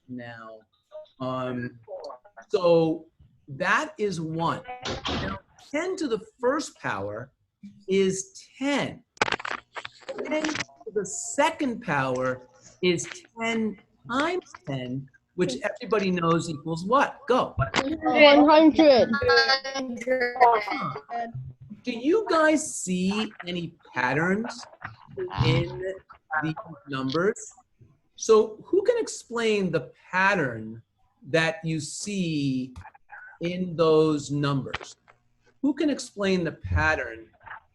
now. So that is 1. Now, 10 to the first power is 10. 10 to the second power is 10 times 10, which everybody knows equals what? Go. 100. Do you guys see any patterns in these numbers? So who can explain the pattern that you see in those numbers? Who can explain the pattern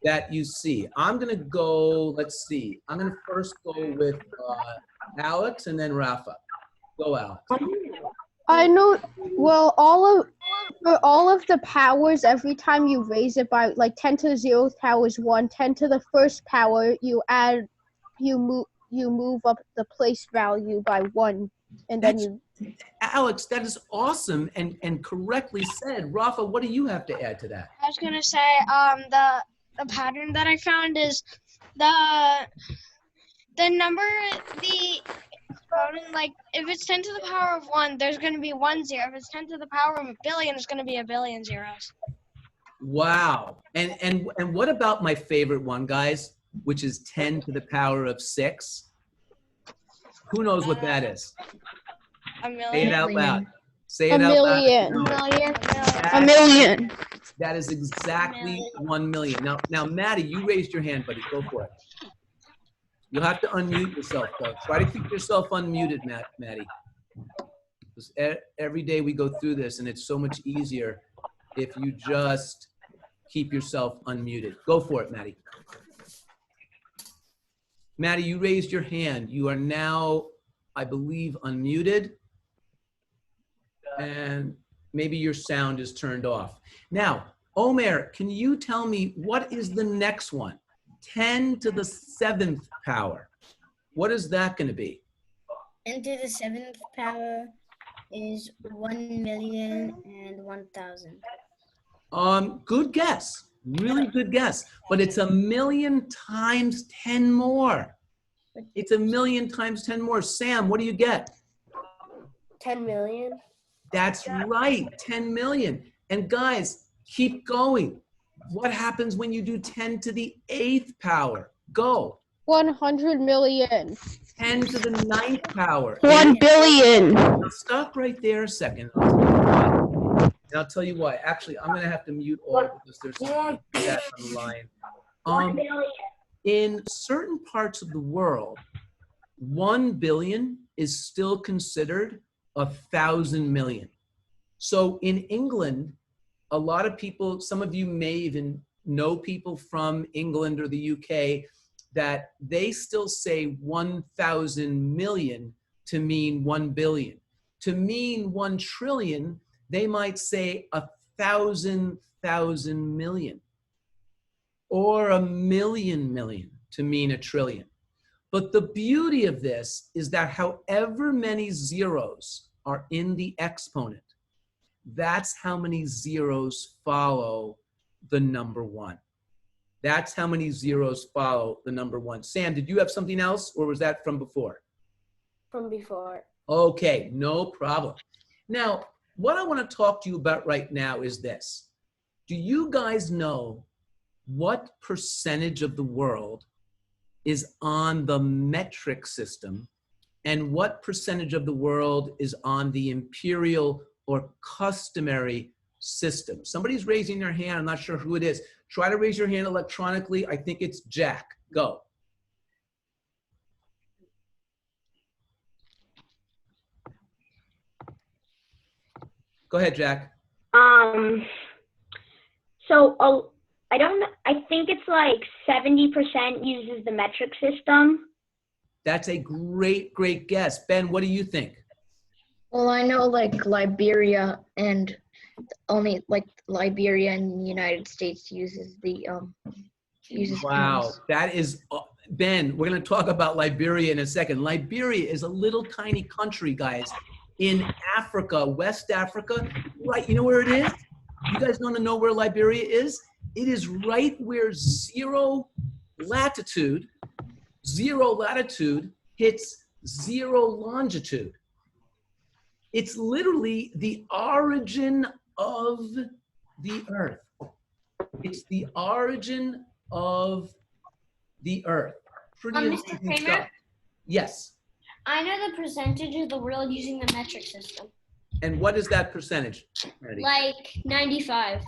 that you see? I'm going to go, let's see. I'm going to first go with Alex and then Rafa. Go, Alex. I know, well, for all of the powers, every time you raise it by, like, 10 to the 0th power is 1, 10 to the first power, you move up the place value by 1, and then Alex, that is awesome and correctly said. Rafa, what do you have to add to that? I was gonna say, the pattern that I found is the number, the exponent, like if it's 10 to the power of 1, there's gonna be 1 0. If it's 10 to the power of a billion, it's gonna be a billion zeros. Wow. And what about my favorite one, guys, which is 10 to the power of 6? Who knows what that is? A million. Say it out loud. Say a it out loud. million. A million. That is exactly 1 million. Now, Maddie, you raised your hand, buddy. Go for it. You'll have to unmute yourself, though. Try to keep yourself unmuted, Maddie. Because every day we go through this, and it's so much easier if you just keep yourself unmuted. Go for it, Maddie. Maddie, you raised your hand. You are now, I believe, unmuted. And maybe your sound is turned off. Now, Omer, can you tell me what is the next one? 10 to the 7th power. What is that going to be? 10 to the 7th power is 1,001,000. Good guess. Really good guess. But it's 1,000,000 times 10 more. It's 1,000,000 times 10 more. Sam, what do you get? 10 million. That's right, 10 million. And guys, keep going. What happens when you do 10 to the 8th power? Go. 100 million. 10 to the 9th power. 1 billion. Now stop right there a second. And I'll tell you why. Actually, I'm going to have to mute all because there's some feedback on the line. In certain parts of the world, 1 billion is still considered 1,000 million. So in England, a lot of people, some of you may even know people from England or the UK, that they still say 1,000 million to mean 1 billion. To mean 1 trillion, they might say 1,000,000 million. Or 1,000,000 million to mean 1 trillion. But the beauty of this is that however many zeros are in the exponent, that's how many zeros follow the number 1. That's how many zeros follow the number 1. Sam, did you have something else, or was that from before? From before. Okay, no problem. Now, what I want to talk to you about right now is this. Do you guys know what percentage of the world is on the metric system, and what percentage of the world is on the imperial or customary system? Somebody's raising their hand. I'm not sure who it is. Try to raise your hand electronically. I think it's Jack. Go. Go ahead, Jack. I think it's like 70% uses the metric system. That's a great, great guess. Ben, what do you think? Well, I know like Liberia and only like Liberia in the United States uses the Wow, pounds. that is, Ben, we're going to talk about Liberia in a second. Liberia is a little tiny country, guys, in Africa, West Africa. Right, you know where it is? You guys want to know where Liberia is? It is right where zero latitude hits 0 longitude. It's literally the origin of the Earth. It's the origin of the Earth. Pretty Mr. amazing Kramer? stuff. Yes. I know the percentage of the world using the metric system. And what is that percentage, Maddie? Like 95.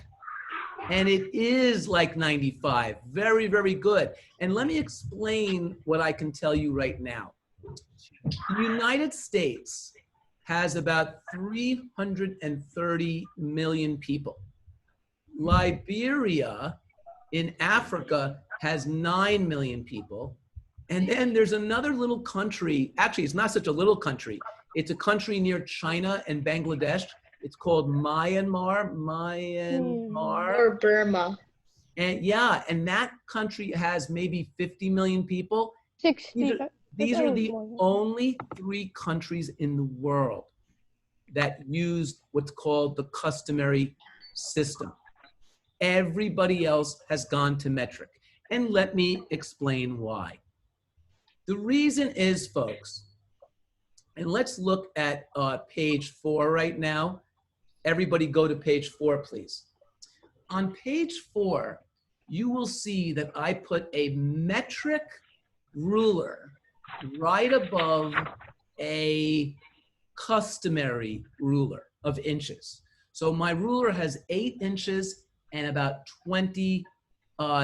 And it is like 95. Very, very good. And let me explain what I can tell you right now. The United States has about 330 million people. Liberia in Africa has 9 million people. And then there's another little country, actually it's not such a little country. It's a country near China and Bangladesh. It's called Myanmar. Or Burma. And yeah, and that country has maybe 50 million people. 60. These are the only 3 countries in the world that use what's called the customary system. Everybody else has gone to metric. And let me explain why. The reason is, folks, and let's look at page 4 right now. Everybody go to page 4, please. On page 4, you will see that I put a metric ruler right above a customary ruler of inches. So my ruler has 8 inches and about 20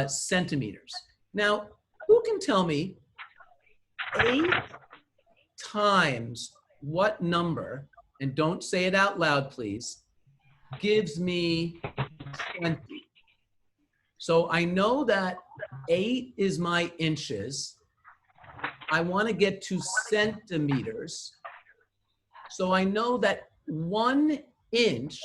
centimeters. Now, who can tell me 8 times what number, and don't say it out loud, please, gives me 20? So I know that 8 is my inches. I want to get to centimeters. So I know that 1 inch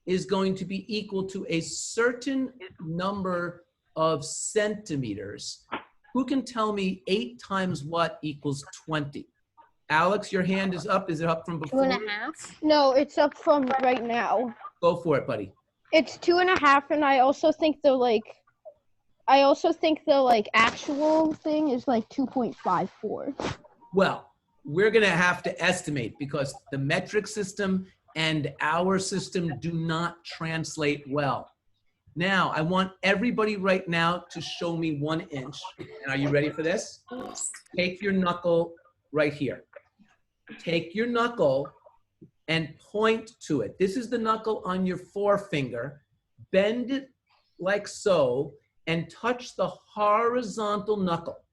is going to be equal to a certain number of centimeters. Who can tell me 8 times what equals 20? Alex, your hand is up. Is it up from before? 2.5. No, it's up from right now. Go for it, buddy. It's 2.5, and I also think the actual thing is like 2.54. Well, we're going to have to estimate because the metric system and our system do not translate well. Now, I want everybody right now to show me 1 inch. And are you ready for this? Take your knuckle right here. Take your knuckle and point to it. This is the knuckle on your forefinger. Bend it like so and touch the horizontal knuckle.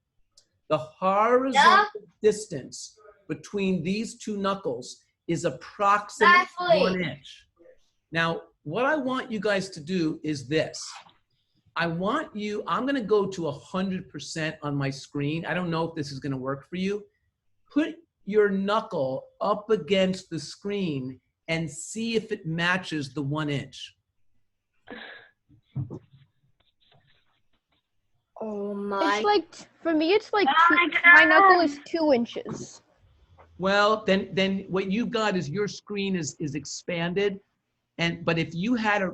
The horizontal distance between these 2 knuckles is approximately 1 inch. Now, what I want you guys to do is this. I'm gonna go to 100% on my screen. I don't know if this is gonna work for you. Put your knuckle up against the screen and see if it matches the 1 inch. Oh my. It's like, for me, it's like my knuckle is 2 inches. Well, then what you've got is your screen is expanded, but if you had a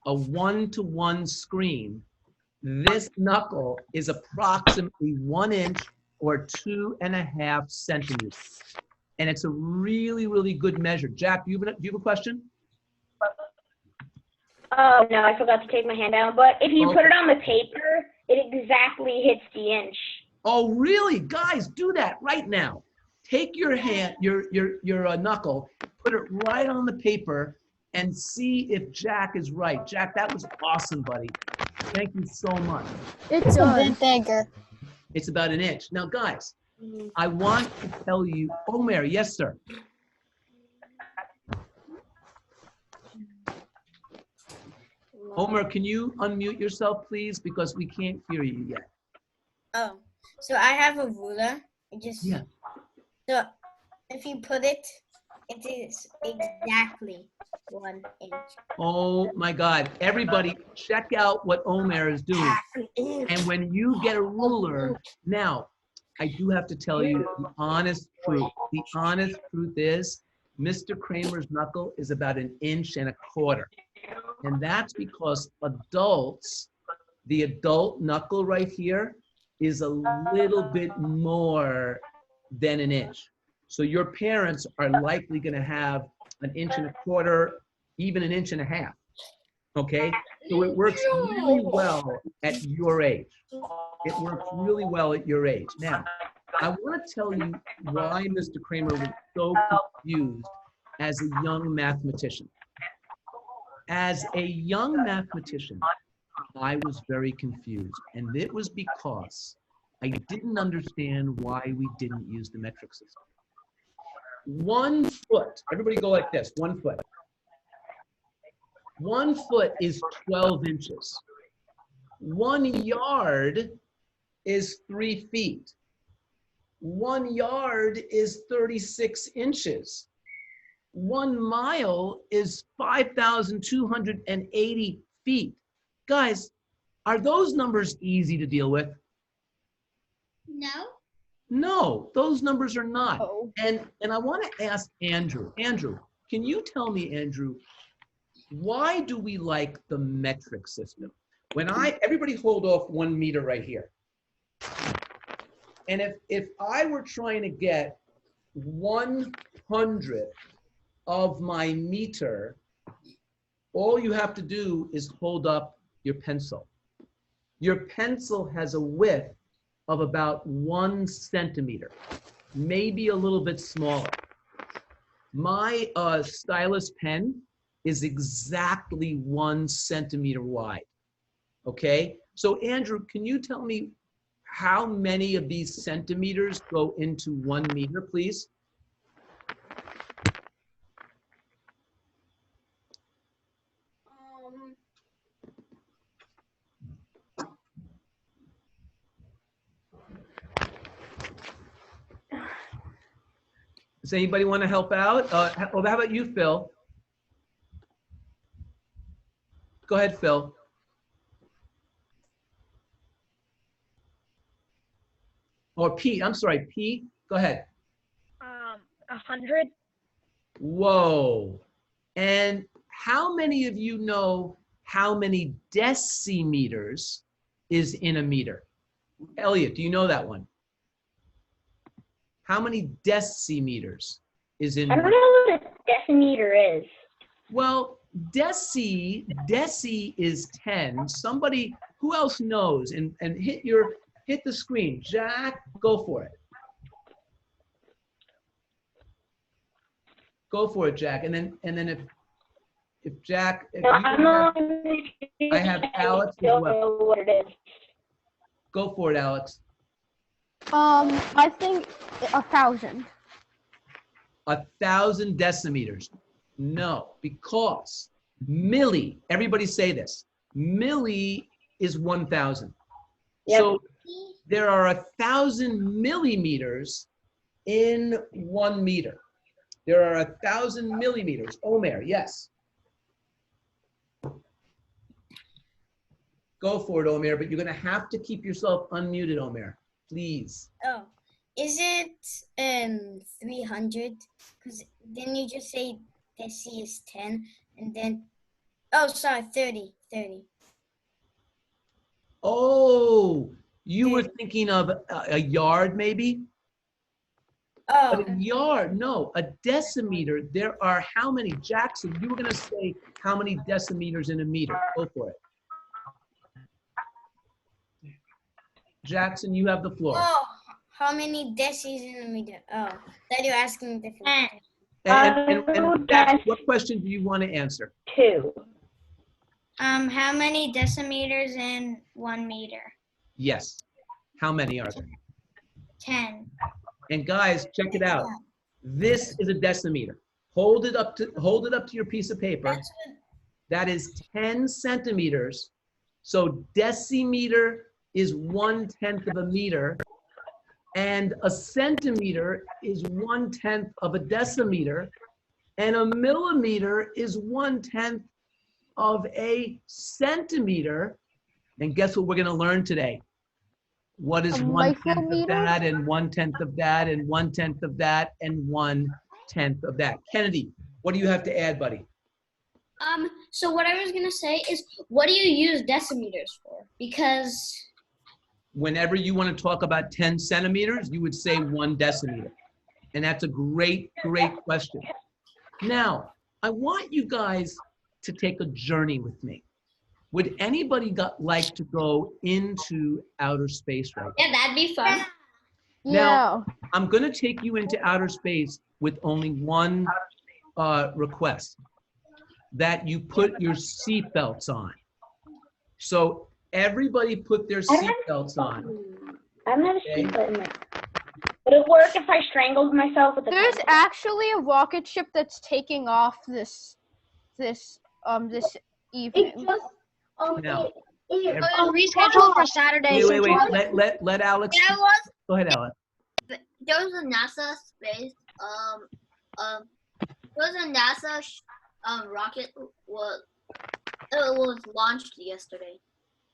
1-to-1 screen, this knuckle is approximately 1 inch or 2.5 centimeters, and it's a really, really good measure. Jack, do you have a question? Oh, no, I forgot to take my hand down. But if you put it on the paper, it exactly hits the inch. Oh, really? Guys, do that right now. Take your hand, your knuckle, put it right on the paper, and see if Jack is right. Jack, that was awesome, buddy. Thank you so much. It's a bit bigger. It's about 1 inch. Now, guys, I want to tell you, Omer, yes, sir. Omer, can you unmute yourself, please? Because we can't hear you yet. Oh, so I have a ruler. Yeah. So if you put it, it is exactly 1 inch. Oh my God. Everybody, check out what Omer is doing. And when you get a ruler, now, I do have to tell you the honest truth. The honest truth is, Mr. Kramer's knuckle is about 1.25 inches. And that's because adults, the adult knuckle right here is a little bit more than 1 inch. So your parents are likely going to have an inch and a quarter, even an inch and a half. Okay? So it works really well at your age. It works really well at your age. Now, I want to tell you why Mr. Kramer was so confused as a young mathematician. As a young mathematician, I was very confused, and it was because I didn't understand why we didn't use the metric system. 1 foot, everybody go like this, 1 foot. 1 foot is 12 inches. 1 yard is 3 feet. 1 yard is 36 inches. 1 mile is 5,280 feet. Guys, are those numbers easy to deal with? No. No, those numbers are not. Oh. And I want to ask Andrew. Andrew, can you tell me, Andrew, why do we like the metric system? Everybody hold off 1 meter right here. And if I were trying to get 1/100th of my meter, all you have to do is hold up your pencil. Your pencil has a width of about 1 centimeter, maybe a little bit smaller. My stylus pen is exactly 1 centimeter wide, okay? So Andrew, can you tell me how many of these centimeters go into 1 meter, please? Does anybody want to help out? How about you, Phil? Go ahead, Phil. Or Pete, I'm sorry, Pete, go ahead. 100. Whoa. And how many of you know how many decimeters is in a meter? Elliot, do you know that one? How many decimeters is in? I don't know what a decimeter is. Well, deci is 10. Somebody, who else knows? And hit the screen. Jack, go for it. Go for it, Jack. And then if Jack, if I have Alex as well. What it is. Go for it, Alex. I think 1,000. 1,000 decimeters. No, because milli, everybody say this, milli is 1,000. Yep. So there are 1,000 millimeters in 1 meter. There are 1,000 millimeters. Omer, yes. Go for it, Omer, but you're going to have to keep yourself unmuted, Omer, please. Oh, is it 300? Because then you just say deci is 10, and then, oh, sorry, 30. Oh, you were thinking of a yard, maybe? Oh, But a yard, no, a decimeter, there are how many? Jackson, you were going to say how many decimeters in a meter. Go for it. Jackson, you have the floor. oh, how many decis in a meter? Oh, that you're asking different. 10. And Jackson, what question do you want to answer? 2. How many decimeters in 1 meter? Yes. How many are there? 10. And guys, check it out. This is a decimeter. Hold it up to your piece of paper. That's what, That is 10 centimeters. So decimeter is 1/10 of a meter, and a centimeter is 1/10 of a decimeter, and a millimeter is 1/10 of a centimeter. And guess what we're going to learn today? What is A 1/10 of micrometer? that, and 1/10 of that, and 1/10 of that, and 1/10 of that? Kennedy, what do you have to add, buddy? So what I was gonna say is, what do you use decimeters for? Because Whenever you want to talk about 10 centimeters, you would say 1 decimeter. And that's a great, great question. Now, I want you guys to take a journey with me. Would anybody like to go into outer space right now? Yeah, that'd be fun. Now, I'm going to take you into outer space with only one request, that you put your seatbelts on. So everybody put their seatbelts on. I don't have a seatbelt in there. Would it work if I strangled myself with a There's pencil? actually a rocket ship that's taking off this evening. Now, Reschedule for Saturday. wait. Let Alex. Go ahead, Alex. There was a NASA space there was a NASA rocket was launched yesterday.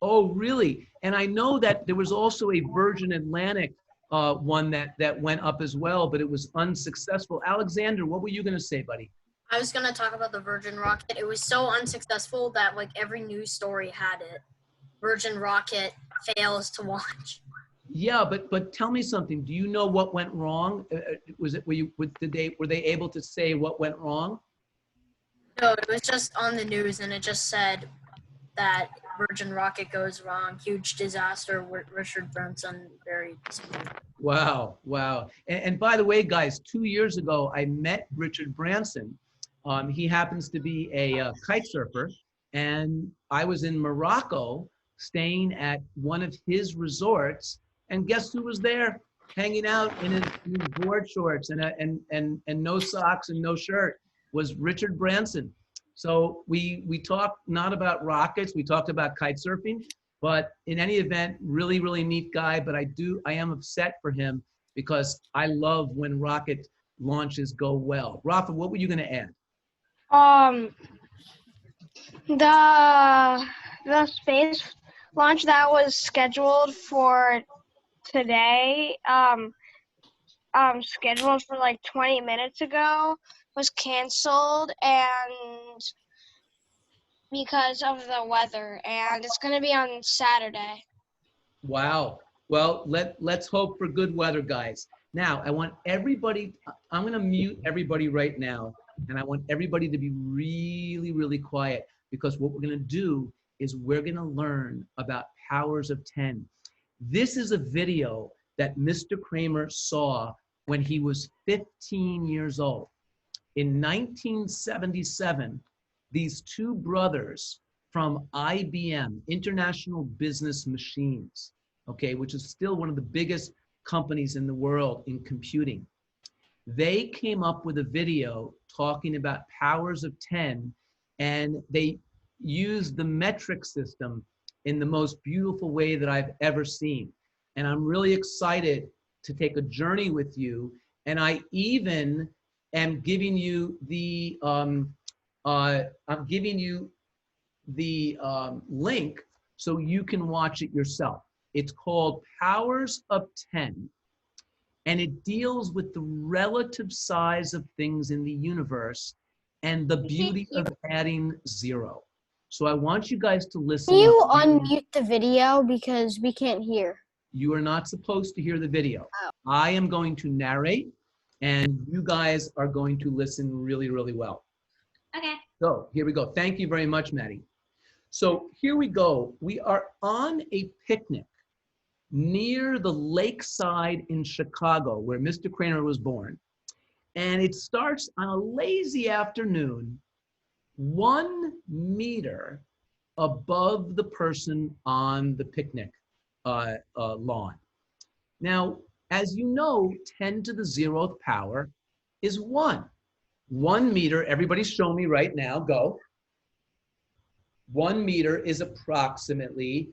Oh, really? And I know that there was also a Virgin Atlantic one that went up as well, but it was unsuccessful. Alexander, what were you going to say, buddy? I was going to talk about the Virgin rocket. It was so unsuccessful that like every news story had it. Virgin rocket fails to launch. Yeah, but tell me something. Do you know what went wrong? Were they able to say what went wrong? No, it was just on the news, and it just said that Virgin rocket goes wrong, huge disaster. Richard Branson very disappointed. Wow. And by the way, guys, 2 years ago, I met Richard Branson. He happens to be a kite surfer, and I was in Morocco staying at one of his resorts, and guess who was there? Hanging out in his board shorts and no socks and no shirt was Richard Branson. So we talked not about rockets, we talked about kite surfing, but in any event, really, really neat guy. But I am upset for him because I love when rocket launches go well. Rafa, what were you going to add? The space launch that was scheduled for today, scheduled for like 20 minutes ago, was canceled and because of the weather, and it's going to be on Saturday. Wow. Well, let's hope for good weather, guys. Now, I want everybody, I'm going to mute everybody right now, and I want everybody to be really, really quiet, because what we're going to do is we're going to learn about powers of 10. This is a video that Mr. Kramer saw when he was 15 years old. In 1977, these two brothers from IBM, International Business Machines, okay, which is still one of the biggest companies in the world in computing, they came up with a video talking about powers of 10, and they used the metric system in the most beautiful way that I've ever seen. And I'm really excited to take a journey with you. And I even am giving you the link so you can watch it yourself. It's called Powers of 10, and it deals with the relative size of things in the universe and the beauty of adding zero. So I want you guys to listen. Can you unmute the video because we can't hear? You are not supposed to hear the video. I am going to narrate, and you guys are going to listen really, really well. Okay. So here we go. Thank you very much, Maddie. So here we go. We are on a picnic near the lakeside in Chicago, where Mr. Kramer was born. And it starts on a lazy afternoon, 1 meter above the person on the picnic lawn. Now, as you know, 10 to the 0th power is 1. 1 meter, everybody show me right now, go. 1 meter is approximately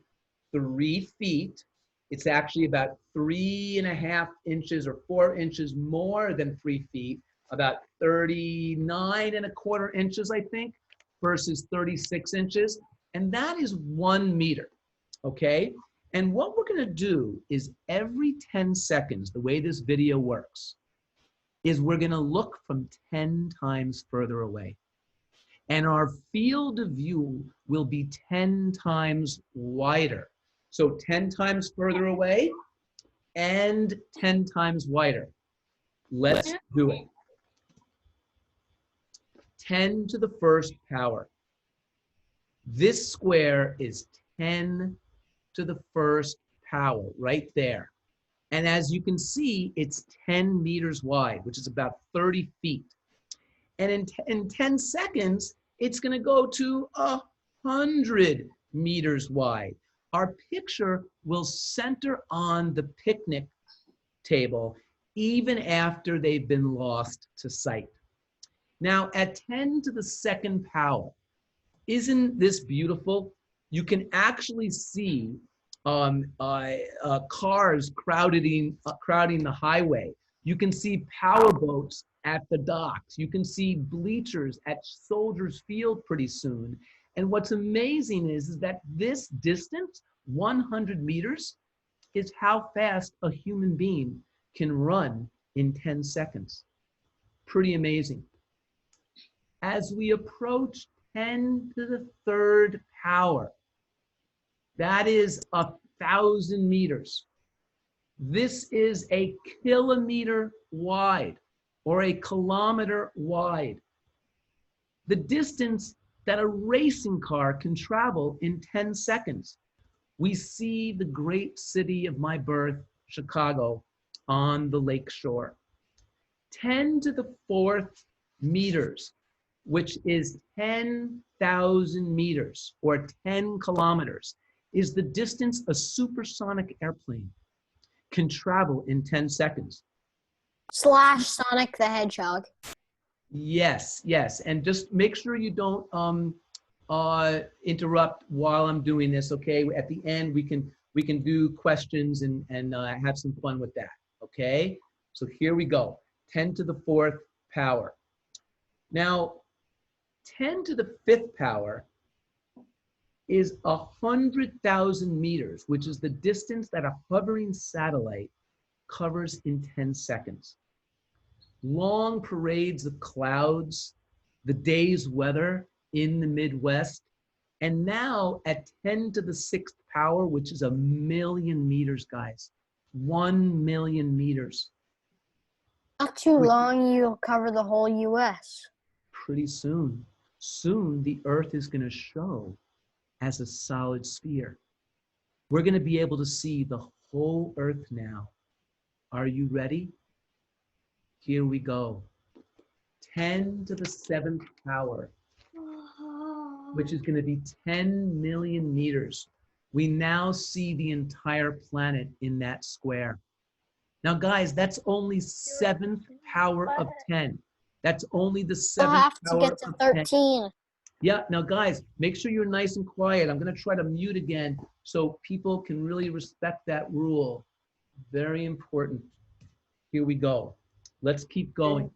3 feet. It's actually about 3.5 inches or 4 inches more than 3 feet, about 39.25 inches, I think, versus 36 inches. And that is 1 meter, okay? And what we're gonna do is every 10 seconds, the way this video works, is we're gonna look from 10 times further away. And our field of view will be 10 times wider. So 10 times further away and 10 times wider. Let's do it. 10 to the first power. This square is 10 to the first power, right there. And as you can see, it's 10 meters wide, which is about 30 feet. And in 10 seconds, it's going to go to 100 meters wide. Our picture will center on the picnic table even after they've been lost to sight. Now, at 10 to the second power, isn't this beautiful? You can actually see cars crowding the highway. You can see power boats at the docks. You can see bleachers at Soldiers Field pretty soon. And what's amazing is that this distance, 100 meters, is how fast a human being can run in 10 seconds. Pretty amazing. As we approach 10 to the third power, that is 1,000 meters. This is a kilometer wide or a kilometer wide. The distance that a racing car can travel in 10 seconds. We see the great city of my birth, Chicago, on the lake shore. 10 to the fourth meters, which is 10,000 meters or 10 kilometers, is the distance a supersonic airplane can travel in 10 seconds. / Sonic the Hedgehog. Yes, yes. And just make sure you don't interrupt while I'm doing this, okay? At the end, we can do questions and have some fun with that, okay? So here we go, 10 to the fourth power. Now, 10 to the fifth power is 100,000 meters, which is the distance that a hovering satellite covers in 10 seconds. Long parades of clouds, the day's weather in the Midwest, and now at 10 to the sixth power, which is 1,000,000 meters, guys, 1,000,000 meters. Not too long, you'll cover the whole U.S. Pretty soon. Soon, the Earth is going to show as a solid sphere. We're going to be able to see the whole Earth now. Are you ready? Here we go. 10 to the seventh power, which is going to be 10 million meters. We now see the entire planet in that square. Now, guys, that's only seventh power of 10. That's only the You'll seventh have to power get to of 13. 10. Yeah, now guys, make sure you're nice and quiet. I'm gonna try to mute again so people can really respect that rule. Very important. Here we go. Let's keep going.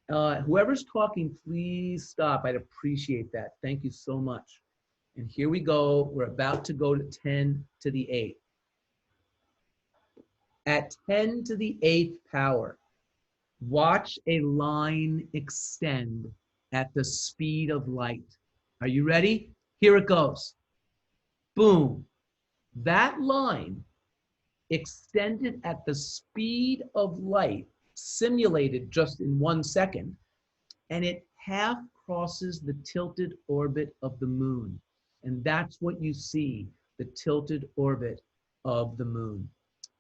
Whoever's talking, please stop. I'd appreciate that. Thank you so much. And here we go. We're about to go to 10 to the 8th. At 10 to the 8th power, watch a line extend at the speed of light. Are you ready? Here it goes. Boom. That line extended at the speed of light, simulated just in 1 second, and it half crosses the tilted orbit of the moon. And that's what you see, the tilted orbit of the moon.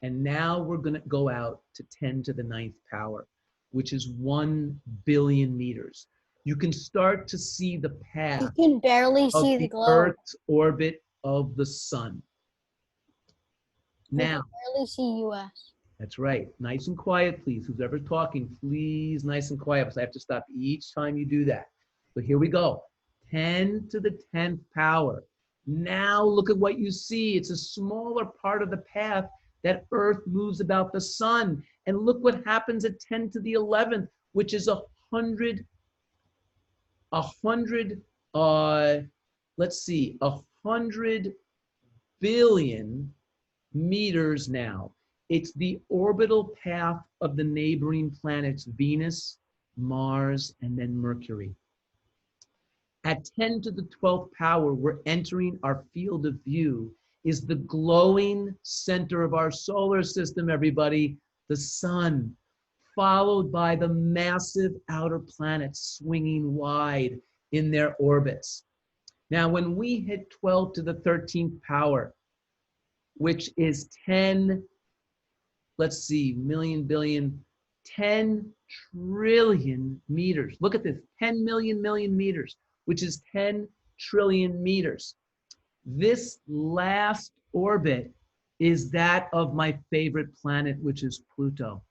And now we're going to go out to 10 to the 9th power, which is 1 billion meters. You can start to see the path You can barely see of the the globe. Earth's orbit of the sun. You Now, can barely see U.S. that's right. Nice and quiet, please. Who's ever talking, please, nice and quiet, because I have to stop each time you do that. So here we go. 10 to the 10th power. Now look at what you see. It's a smaller part of the path that Earth moves about the sun. And look what happens at 10 to the 11th, which is 100, let's see, 100 billion meters now. It's the orbital path of the neighboring planets Venus, Mars, and then Mercury. At 10 to the 12th power, we're entering our field of view, is the glowing center of our solar system, everybody, the sun. followed by the massive outer planets swinging wide in their orbits. Now, when we hit 12 to the 13th power, which is 10, let's see, million, billion, 10 trillion meters. Look at this, 10 million meters, which is 10 trillion meters. This last orbit is that of my favorite planet, which is Pluto.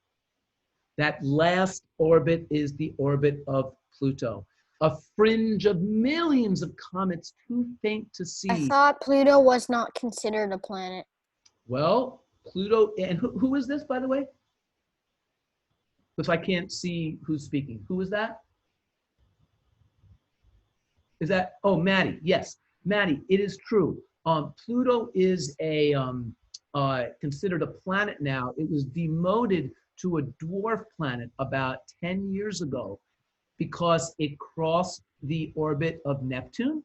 That last orbit is the orbit of Pluto, a fringe of millions of comets too faint to see. I thought Pluto was not considered a planet. Well, Pluto, and who is this, by the way? Because I can't see who's speaking. Who is that? Is that, oh, Maddie, yes. Maddie, it is true. Pluto is considered a planet now. It was demoted to a dwarf planet about 10 years ago because it crossed the orbit of Neptune.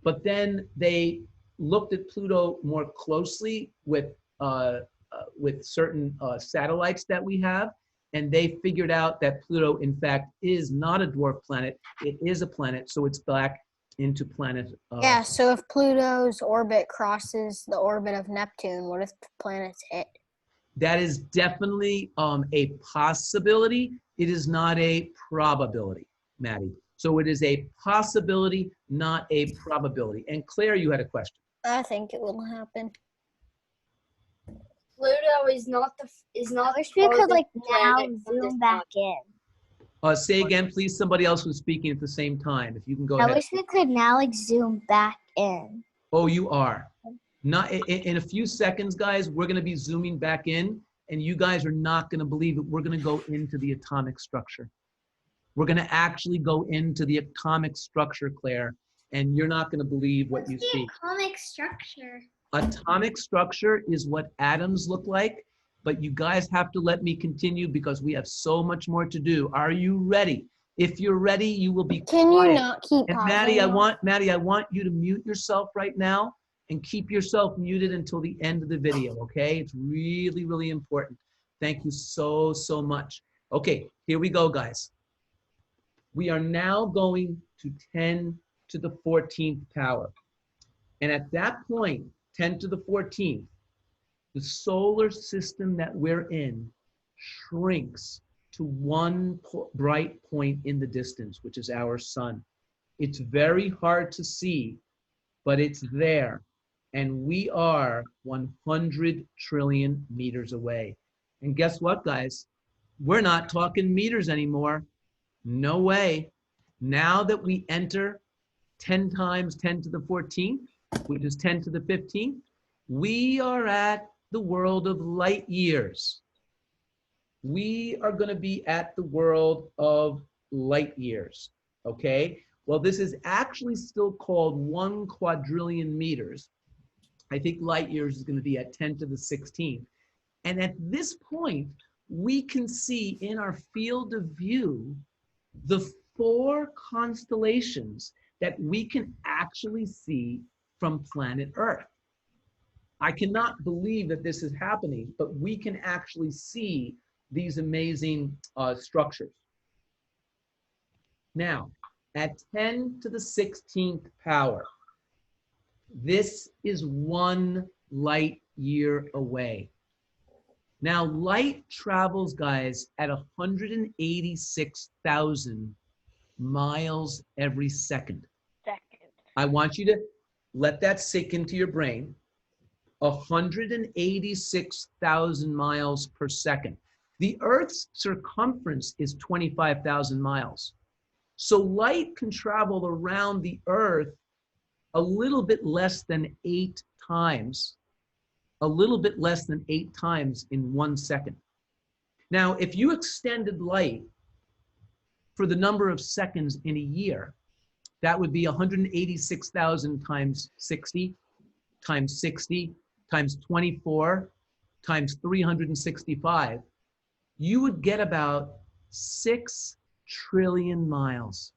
But then they looked at Pluto more closely with certain satellites that we have, and they figured out that Pluto, in fact, is not a dwarf planet. It is a planet, so it's back into planet. Yeah, so if Pluto's orbit crosses the orbit of Neptune, what if the planets hit? That is definitely a possibility. It is not a probability, Maddie. So it is a possibility, not a probability. And Claire, you had a question. I think it will happen. Pluto is not the I wish we could like now planet from this zoom back in. Say again, please. Somebody else was speaking at the same time. If you can go I ahead. wish we could now like zoom back in. Oh, you are. Not in a few seconds, guys. We're going to be zooming back in, and you guys are not going to believe it. We're going to go into the atomic structure. We're going to actually go into the atomic structure, Claire, and you're not going to believe what you see. Atomic structure. Atomic structure is what atoms look like, but you guys have to let me continue because we have so much more to do. Are you ready? If you're ready, you will be Can quiet. you not keep And pausing? Maddie, I want you to mute yourself right now and keep yourself muted until the end of the video, okay? It's really, really important. Thank you so, so much. Okay, here we go, guys. We are now going to 10 to the 14th power. And at that point, 10 to the 14th, the solar system that we're in shrinks to one bright point in the distance, which is our sun. It's very hard to see, but it's there. And we are 100 trillion meters away. And guess what, guys? We're not talking meters anymore. No way. Now that we enter 10 times 10 to the 14th, which is 10 to the 15th, we are at the world of light years. We are going to be at the world of light years, okay? Well, this is actually still called 1 quadrillion meters. I think light years is going to be at 10 to the 16th. And at this point, we can see in our field of view the 4 constellations that we can actually see from planet Earth. I cannot believe that this is happening, but we can actually see these amazing structures. Now, at 10 to the 16th power, this is 1 light year away. Now, light travels, guys, at 186,000 miles every second. I want you to let that sink into your brain. 186,000 miles per second. The Earth's circumference is 25,000 miles. So light can travel around the Earth a little bit less than 8 times, in 1 second. Now, if you extended light for the number of seconds in a year, that would be 186,000 times 60, times 60, times 24, times 365. You would get about 6 trillion miles.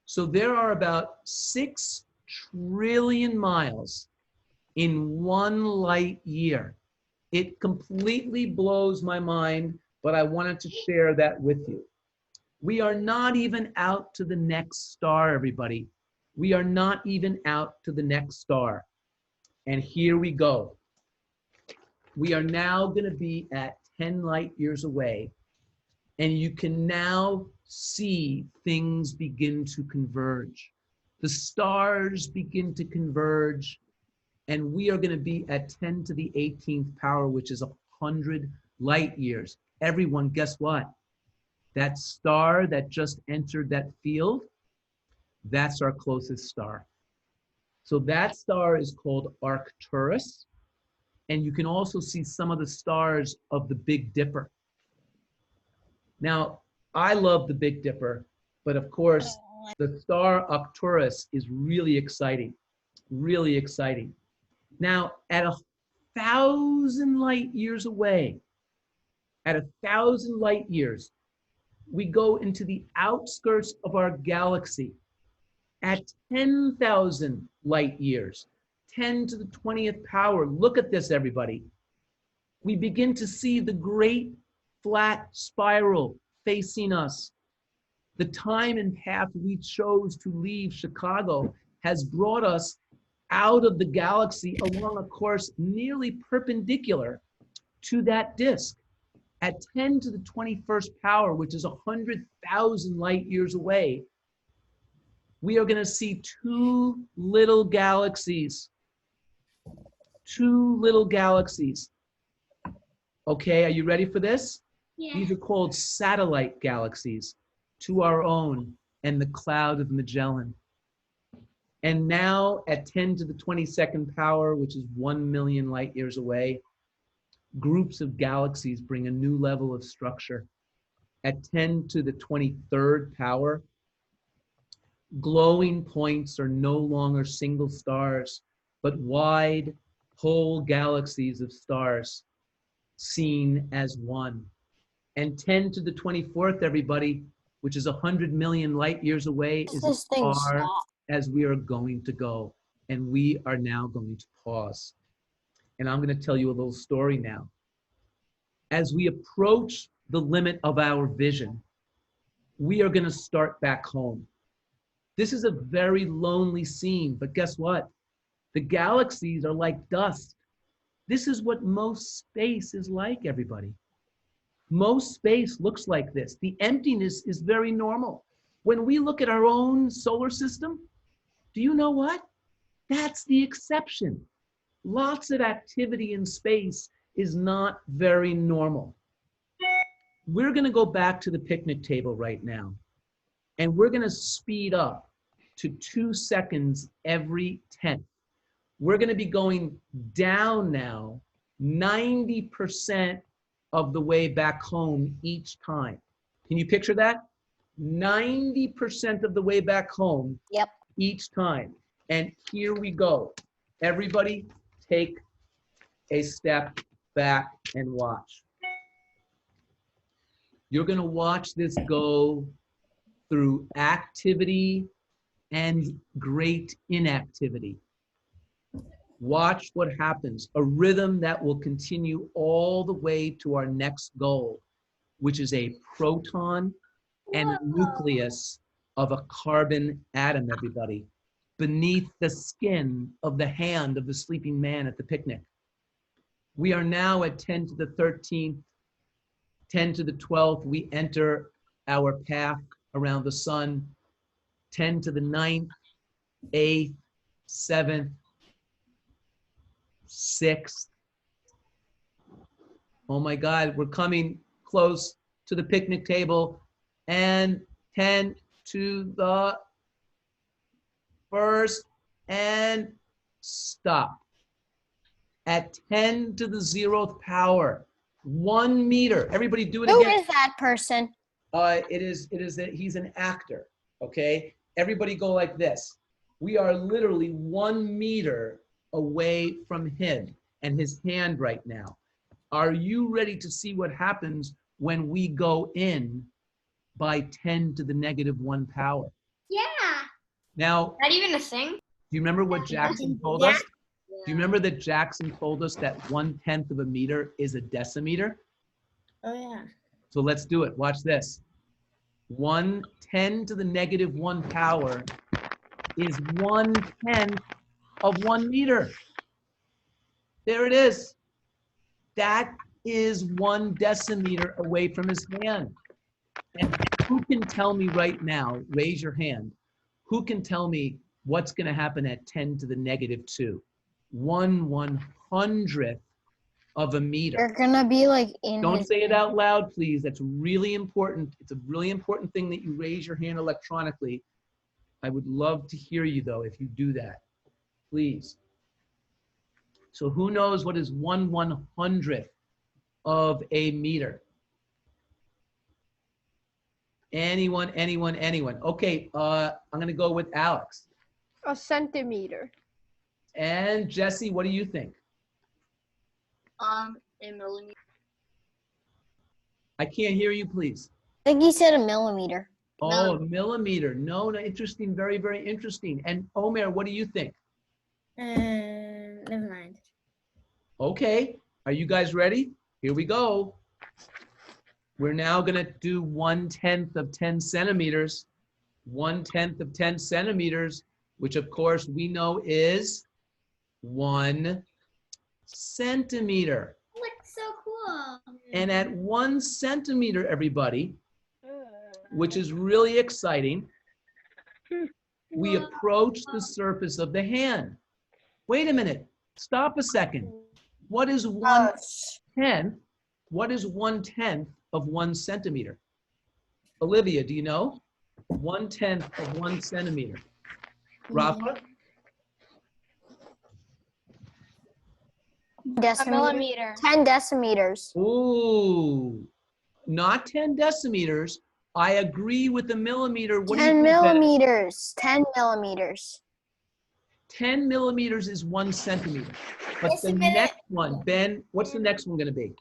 So there are about 6 trillion miles in 1 light year. It completely blows my mind but I wanted to share that with you. We are not even out to the next star, everybody. We are not even out to the next star. And here we go. We are now going to be at 10 light years away, and you can now see things begin to converge. The stars begin to converge, and we are going to be at 10 to the 18th power, which is 100 light years. Everyone, guess what? That star that just entered that field, that's our closest star. So that star is called Arcturus, and you can also see some of the stars of the Big Dipper. Now, I love the Big Dipper, but of course, the star Arcturus is really exciting, really exciting. Now, at 1,000 light years away, at 1,000 light years, we go into the outskirts of our galaxy. At 10,000 light years, 10 to the 20th power, look at this, everybody. We begin to see the great flat spiral facing us. The time and path we chose to leave Chicago has brought us out of the galaxy along a course nearly perpendicular to that disk. At 10 to the 21st power, which is 100,000 light years away, we are going to see two little galaxies. Two little galaxies. Okay, are you ready for this? Yeah. These are called satellite galaxies to our own and the Cloud of Magellan. And now at 10 to the 22nd power, which is 1 million light years away, groups of galaxies bring a new level of structure. At 10 to the 23rd power, glowing points are no longer single stars, but wide, whole galaxies of stars seen as one. And 10 to the 24th, everybody, which is 100 million light years away, is as far as we are going to go. And we are now going to pause. And I'm going to tell you a little story now. As we approach the limit of our vision, we are going to start back home. This is a very lonely scene, but guess what? The galaxies are like dust. This is what most space is like, everybody. Most space looks like this. The emptiness is very normal. When we look at our own solar system, do you know what? That's the exception. Lots of activity in space is not very normal. We're going to go back to the picnic table right now, and we're going to speed up to 2 seconds every 10th. We're going to be going down now 90% of the way back home each time. Can you picture that? 90% of the way back home each time. And here we go. Everybody take a step back and watch. You're going to watch this go through activity and great inactivity. Watch what happens. A rhythm that will continue all the way to our next goal, which is a proton and a nucleus of a carbon atom, everybody, beneath the skin of the hand of the sleeping man at the picnic. We are now at 10 to the 13th, 10 to the 12th. We enter our path around the sun. 10 to the 9th, 8th, 7th, 6th. Oh my God, we're coming close to the picnic table. And 10 to the 1st, and stop. At 10 to the 0th power, 1 meter. Everybody do it again. Who is that person? He's an actor, okay? Everybody go like this. We are literally 1 meter away from him and his hand right now. Are you ready to see what happens when we go in by 10 to the -1 power? Yeah. Now, Not even a thing. do you remember what Jackson told us? Do you remember that Jackson told us that 1/10 of a meter is a decimeter? Oh, yeah. So let's do it. Watch this. 10 to the negative 1 power is 1/10 of 1 meter. There it is. That is 1 decimeter away from his hand. And who can tell me right now, raise your hand, who can tell me what's going to happen at 10 to the negative 2? 1/100th of a meter. They're gonna be like in Don't his say it out loud, please. That's really important. It's a really important thing that you raise your hand electronically. I would love to hear you, though, if you do that. Please. So who knows what is 1/100th of a meter? Anyone, anyone, anyone? Okay, I'm going to go with Alex. A centimeter. And Jesse, what do you think? A millimeter. I can't hear you, please. I think he said a millimeter. Oh, a millimeter. No, no, interesting. Very, very interesting. And Omer, what do you think? Never mind. Okay, are you guys ready? Here we go. We're now going to do 1/10 of 10 centimeters. 1/10 of 10 centimeters, which of course we know is 1 centimeter. Looks so cool. And at 1 centimeter, everybody, which is really exciting, we approach the surface of the hand. Wait a minute. Stop a second. What is 1/10? What is 1/10 of 1 centimeter? Olivia, do you know? 1/10 of 1 centimeter. Rafa? A millimeter. 10 decimeters. Ooh, not 10 decimeters. I agree with the millimeter. What do you 10 think, Bennett? millimeters. 10 millimeters. 10 millimeters is 1 centimeter. But the next one, Ben, what's the next one going to be?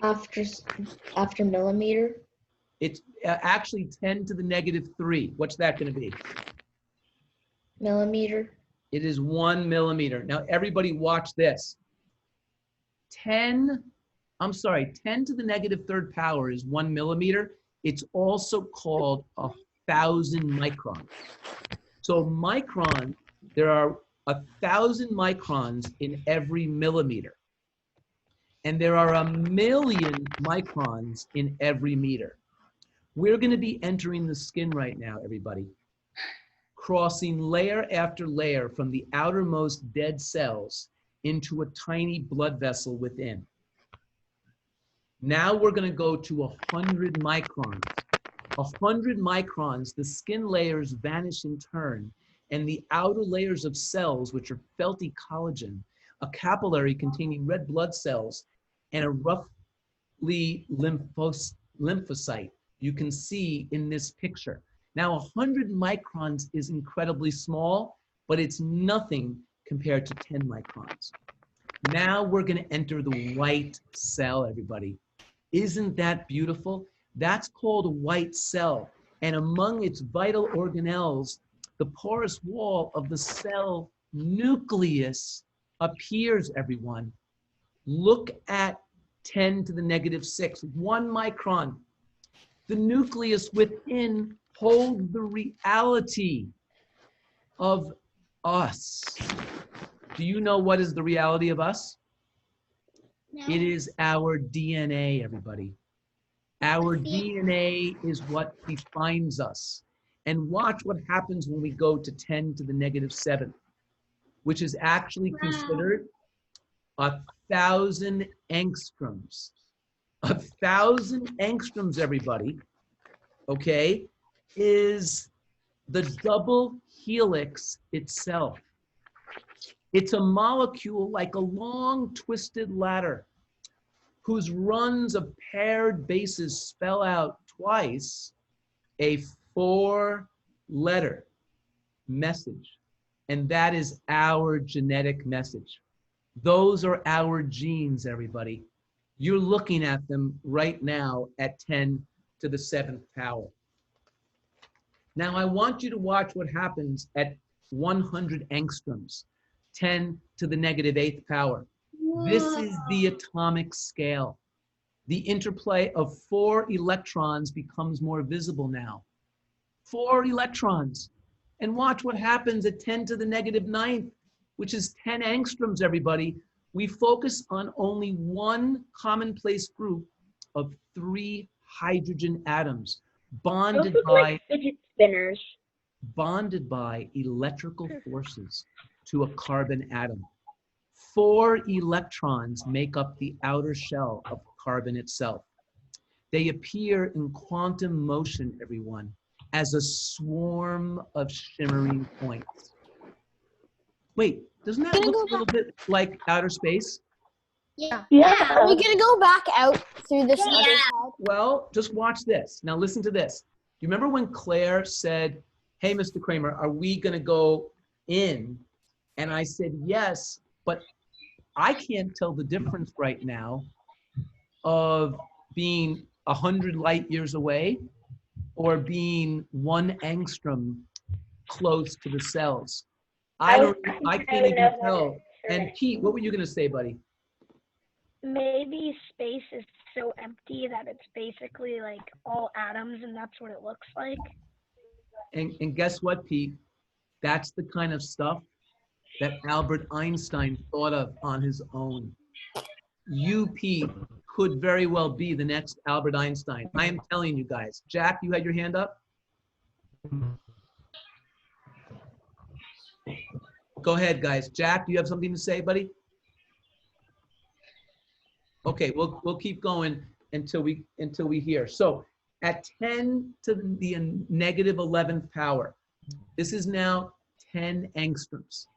After millimeter? It's actually 10 to the negative 3. What's that going to be? Millimeter. It is 1 millimeter. Now, everybody watch this. 10 to the negative 3rd power is 1 millimeter. It's also called 1,000 microns. So micron, there are 1,000 microns in every millimeter. And there are 1,000,000 microns in every meter. We're going to be entering the skin right now, everybody. Crossing layer after layer from the outermost dead cells into a tiny blood vessel within. Now we're going to go to 100 microns. 100 microns, the skin layers vanish in turn, and the outer layers of cells, which are felty collagen, a capillary containing red blood cells, and a roughly lymphocyte you can see in this picture. Now, 100 microns is incredibly small, but it's nothing compared to 10 microns. Now we're going to enter the white cell, everybody. Isn't that beautiful? That's called a white cell. And among its vital organelles, the porous wall of the cell nucleus appears, everyone. Look at 10 to the negative 6, 1 micron. The nucleus within holds the reality of us. Do you know what is the reality of us? No. It is our DNA, everybody. Our DNA is what defines us. And watch what happens when we go to 10 to the negative 7, which is actually considered 1,000 angstroms. 1,000 angstroms, everybody, okay, is the double helix itself. It's a molecule like a long twisted ladder whose runs of paired bases spell out twice a 4-letter message. And that is our genetic message. Those are our genes, everybody. You're looking at them right now at 10 to the 7th power. Now, I want you to watch what happens at 100 angstroms, 10 to the negative 8th power. This is the atomic scale. The interplay of 4 electrons becomes more visible now. 4 electrons. And watch what happens at 10 to the negative 9th, which is 10 angstroms, everybody. We focus on only one commonplace group of 3 hydrogen atoms bonded Those look by like fidget spinners. electrical forces to a carbon atom. 4 electrons make up the outer shell of carbon itself. They appear in quantum motion, everyone, as a swarm of shimmering points. Wait, doesn't that look a little bit like outer space? Yeah. Yeah. Are we gonna go back out through this other side? Well, just watch this. Now listen to this. Do you remember when Claire said, hey, Mr. Kramer, are we gonna go in? And I said, yes, but I can't tell the difference right now of being 100 light years away or being 1 angstrom close to the cells. I can't even tell. And Pete, what were you gonna say, buddy? Maybe space is so empty that it's basically like all atoms, and that's what it looks like. And guess what, Pete? That's the kind of stuff that Albert Einstein thought of on his own. You, Pete, could very well be the next Albert Einstein. I am telling you guys. Jack, you had your hand up? Go ahead, guys. Jack, do you have something to say, buddy? Okay, we'll keep going until we hear. So at 10 to the negative 11th power, this is now 10 angstroms.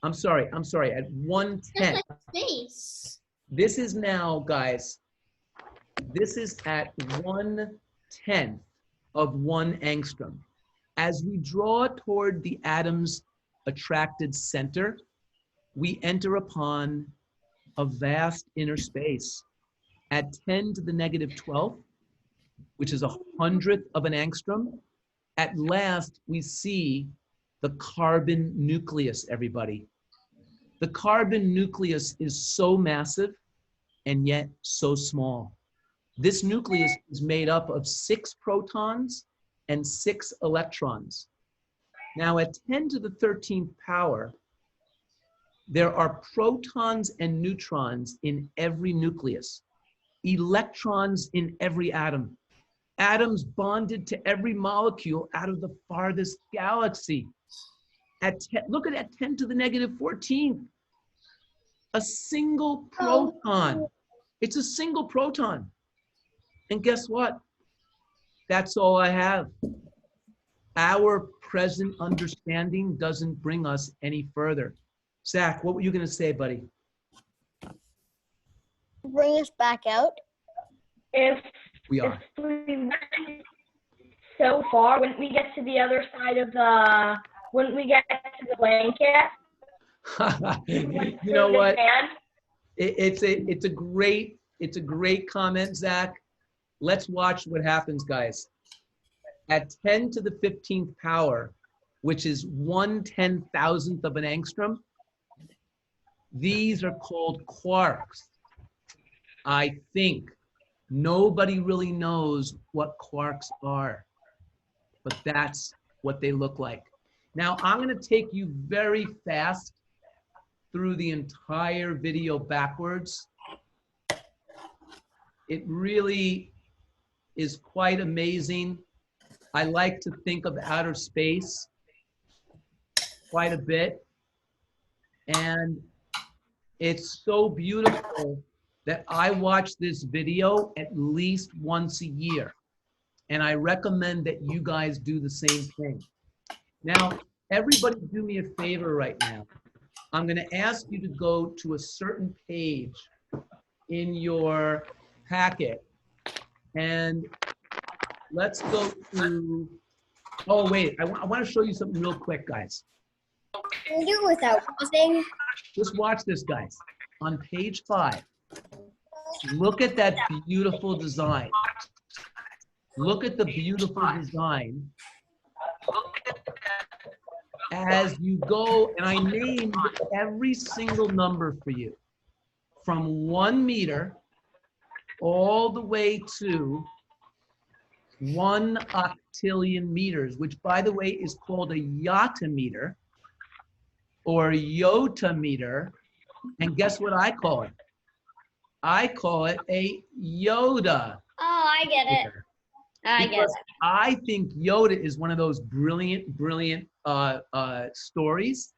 I'm sorry, at 1/10. Like space. This is now, guys, this is at 1/10 of 1 angstrom. As we draw toward the atom's attracted center, we enter upon a vast inner space. At 10 to the negative 12th, which is 100th of an angstrom, at last we see the carbon nucleus, everybody. The carbon nucleus is so massive and yet so small. This nucleus is made up of 6 protons and 6 electrons. Now at 10 to the 13th power, there are protons and neutrons in every nucleus, electrons in every atom, atoms bonded to every molecule out of the farthest galaxy. Look at 10 to the negative 14th. A single proton. It's a single proton. And guess what? That's all I have. Our present understanding doesn't bring us any further. Zach, what were you going to say, buddy? Bring us back out. If We are. If we went so far, wouldn't we get to the other side of the? Wouldn't we get to the blanket? You know what? It's a great comment, Zach. Let's watch what happens, guys. At 10 to the 15th power, which is 1/10,000th of an angstrom, these are called quarks. I think nobody really knows what quarks are, but that's what they look like. Now, I'm going to take you very fast through the entire video backwards. It really is quite amazing. I like to think of outer space quite a bit. And it's so beautiful that I watch this video at least once a year. And I recommend that you guys do the same thing. Now, everybody do me a favor right now. I'm going to ask you to go to a certain page in your packet. And let's go to, oh wait, I want to show you something real quick, guys. Can we do it without pausing? Just watch this, guys. On page 5, look at that beautiful design. Look at the beautiful design. As you go, and I named every single number for you, from 1 meter all the way to 1 octillion meters, which by the way is called a yottameter or yotameter. And guess what I call it? I call it a Yoda. Oh, I get it. I get Because it. I think Yoda is one of those brilliant stories.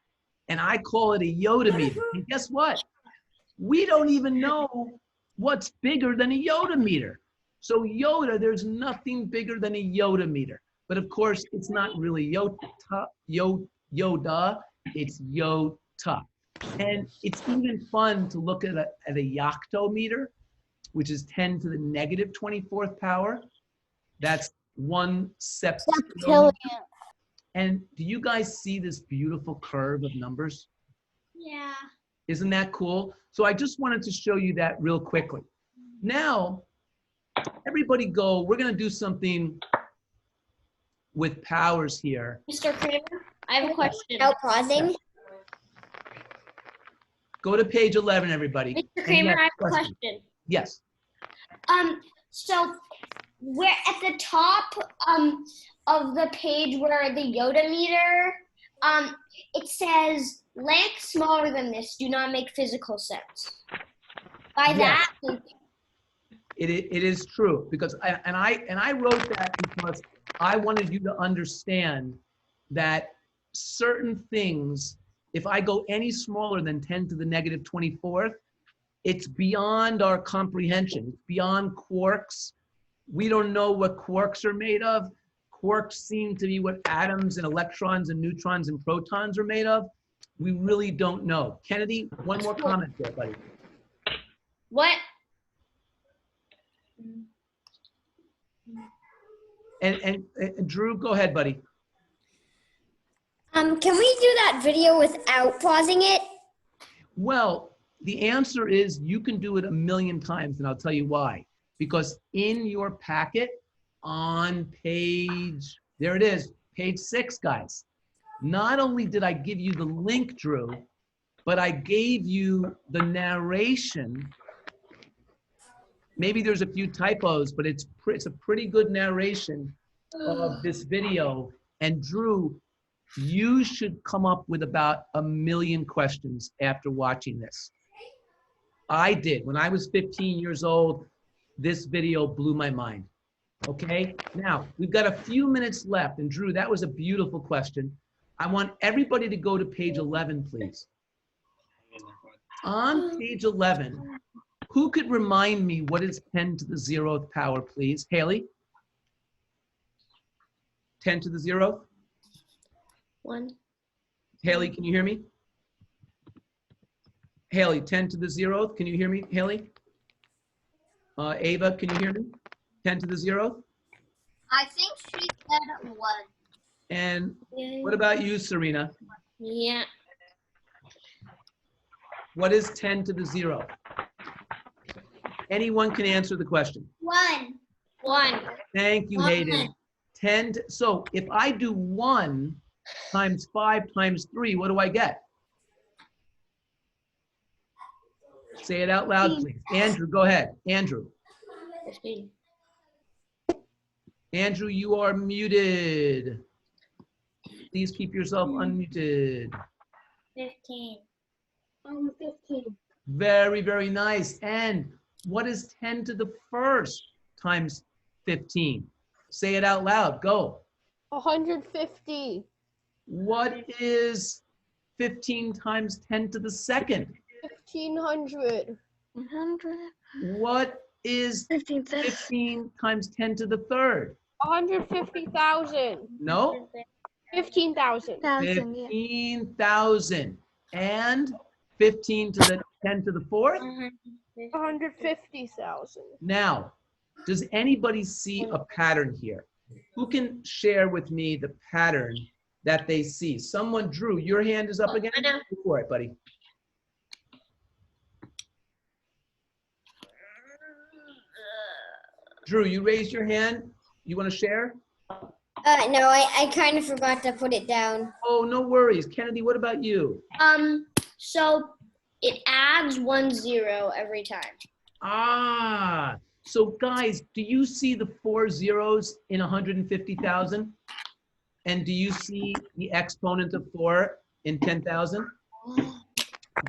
And I call it a Yoda meter. And guess what? We don't even know what's bigger than a Yoda meter. So Yoda, there's nothing bigger than a Yoda meter. But of course, it's not really Yoda, it's Yota. And it's even fun to look at a yoctometer, which is 10 to the negative 24th power. That's 1 septillion. And do you guys see this beautiful curve of numbers? Yeah. Isn't that cool? So I just wanted to show you that real quickly. Now, everybody go, we're gonna do something with powers here. Mr. Kramer, I have a question. Out pausing. Go to page 11, everybody. Mr. Kramer, yes, I have a question. Yes. So we're at the top of the page where the Yoda meter, it says length smaller than this do not make physical sense. By Yes. that, It is true because I wrote that because I wanted you to understand that certain things, if I go any smaller than 10 to the negative 24th, it's beyond our comprehension. It's beyond quarks. We don't know what quarks are made of. Quarks seem to be what atoms and electrons and neutrons and protons are made of. We really don't know. Kennedy, one more comment there, buddy. what? And Drew, go ahead, buddy. Can we do that video without pausing it? Well, the answer is you can do it 1,000,000 times, and I'll tell you why. Because in your packet on page, there it is, page 6, guys. Not only did I give you the link, Drew, but I gave you the narration. Maybe there's a few typos, but it's a pretty good narration of this video. And Drew, you should come up with about 1,000,000 questions after watching this. I did. When I was 15 years old, this video blew my mind. Okay? Now, we've got a few minutes left. And Drew, that was a beautiful question. I want everybody to go to page 11, please. On page 11, who could remind me what is 10 to the 0th power, please? Haley? 10 to the 0th? 1. Haley, can you hear me? Haley, 10 to the 0th. Can you hear me, Haley? Ava, can you hear me? 10 to the 0th? I think she said 1. And what about you, Serena? Yeah. What is 10 to the 0th? Anyone can answer the question. 1. 1. Thank you, Hayden. 10 to, so if I do 1 times 5 times 3, what do I get? Say it out loud, please. Andrew, go ahead. Andrew. 15. Andrew, you are muted. Please keep yourself unmuted. 15. 15. Very, very nice. And what is 10 to the 1st times 15? Say it out loud. Go. 150. What is 15 times 10 to the 2nd? 1500. 100. What is 15 times 10 to the 3rd? 150,000. No? 15,000. 15,000. And 15 to the 10 to the 4th? 150,000. Now, does anybody see a pattern here? Who can share with me the pattern that they see? Someone, Drew, your hand is up again? Go for it, buddy. Drew, you raised your hand. You want to share? No, I kind of forgot to put it down. Oh, no worries. Kennedy, what about you? So it adds 1 0 every time. Ah, So guys, do you see the 4 zeros in 150,000? And do you see the exponent of 4 in 10,000?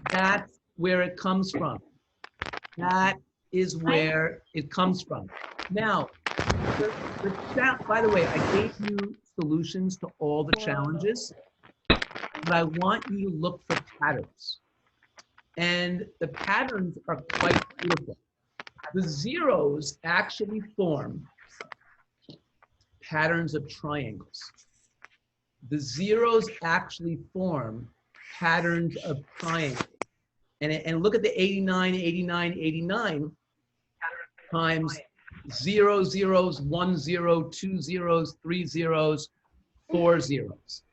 That's where it comes from. That is where it comes from. Now, by the way, I gave you solutions to all the challenges, but I want you to look for patterns. And the patterns are quite beautiful. The zeros actually form patterns of triangles. The zeros actually form patterns of triangles. And look at the 89, 89, 89 times 0 zeros, 1 0, 2 zeros, 3 zeros, 4 zeros.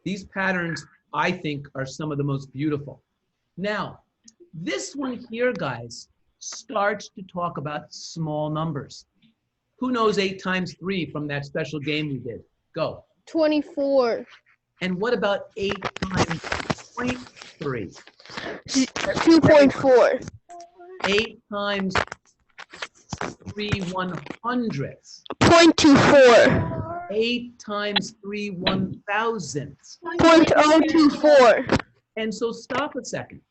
These patterns, I think, are some of the most beautiful. Now, this one here, guys, starts to talk about small numbers. Who knows 8 times 3 from that special game we did? Go. 24. And what about 8 times 0.3? 2.4. 8 times 3/100ths. 0.24. 8 times 3/1000ths. 0.024. And so stop a second.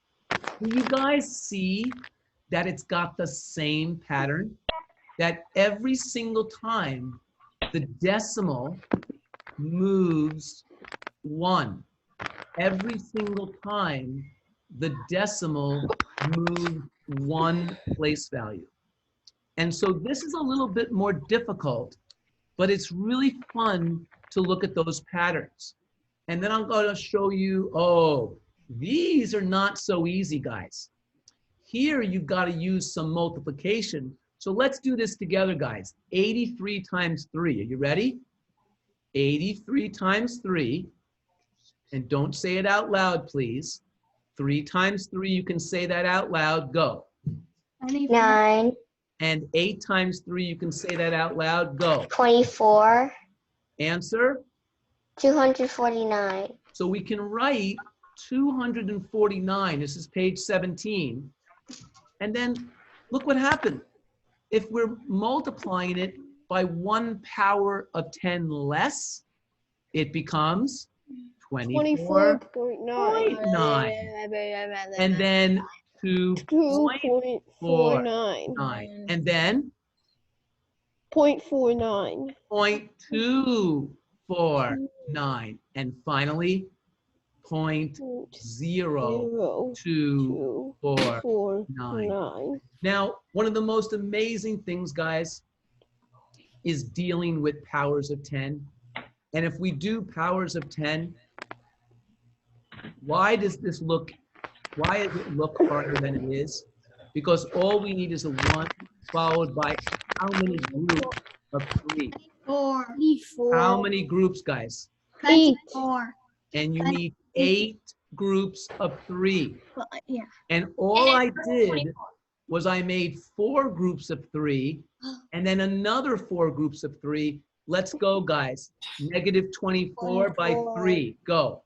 Do you guys see that it's got the same pattern? That every single time the decimal moves 1. Every single time the decimal moves 1 place value. And so this is a little bit more difficult, but it's really fun to look at those patterns. And then I'm going to show you, oh, these are not so easy, guys. Here you've got to use some multiplication. So let's do this together, guys. 83 times 3. Are you ready? 83 times 3. And don't say it out loud, please. 3 times 3, you can say that out loud. Go. 9. And 8 times 3, you can say that out loud. Go. 24. Answer? 249. So we can write 249. This is page 17. And then look what happened. If we're multiplying it by 1 power of 10 less, it becomes 24.9. And then 2.49. And then 0.49. 0.249. And finally, 0.0249. Now, one of the most amazing things, guys, is dealing with powers of 10. And if we do powers of 10, why does it look harder than it is? Because all we need is a 1 followed by how many groups of 3? 4. How many groups, guys? 8. 4. And you need 8 groups of 3. Yeah. And all I did was I made 4 groups of 3 and then another 4 groups of 3. Let's go, guys. Negative 24 by 3. Go.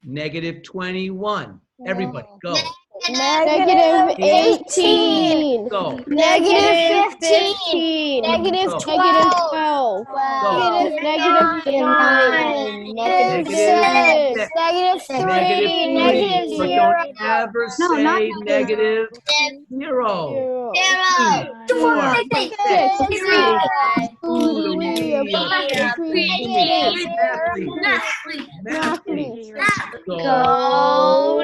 Negative 21. Everybody, go. Negative 18. Go. Negative 15. Negative Go. 12. Go. Negative 9. Negative 6. Negative 3. Negative 3. But 0. don't ever say negative 0. 2, 4, 6. Go.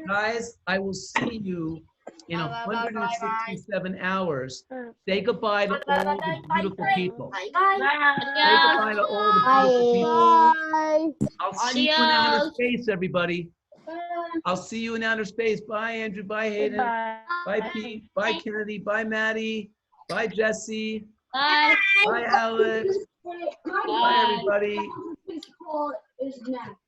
Guys, I will see you in 167 hours. Say goodbye to all the beautiful people. Say goodbye to all the beautiful people. I'll see you in outer space, everybody. I'll see you in outer space. Bye, Andrew. Bye, Hayden. Bye, Pete. Bye, Kennedy. Bye, Maddie. Bye, Jesse. Bye. Bye, Alex. Bye, everybody. Is next.